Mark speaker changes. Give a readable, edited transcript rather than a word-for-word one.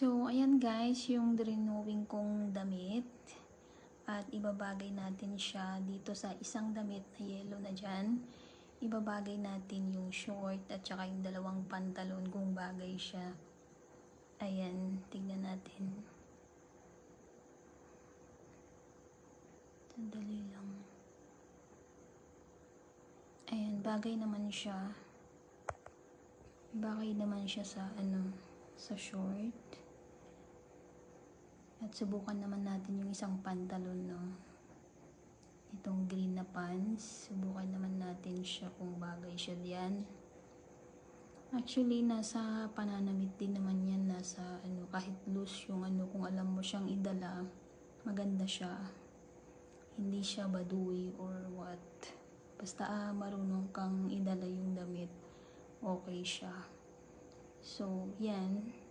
Speaker 1: So, ayan guys, yung drinowing kong damit. At ibabagay natin siya dito sa isang damit na yellow na dyan. Ibabagay natin yung short at saka yung dalawang pantalon kung bagay siya. Ayan, tignan natin. Sandali lang. Ayan, bagay naman siya. Bagay naman siya sa sa short. At subukan naman natin yung isang pantalon, no. Itong green na pants. Subukan naman natin siya kung bagay siya diyan. Actually, nasa pananamit din naman yan. Nasa kahit loose yung kung alam mo siyang idala, maganda siya. Hindi siya baduy or what. Basta marunong kang idala yung damit, okay siya. So, yan.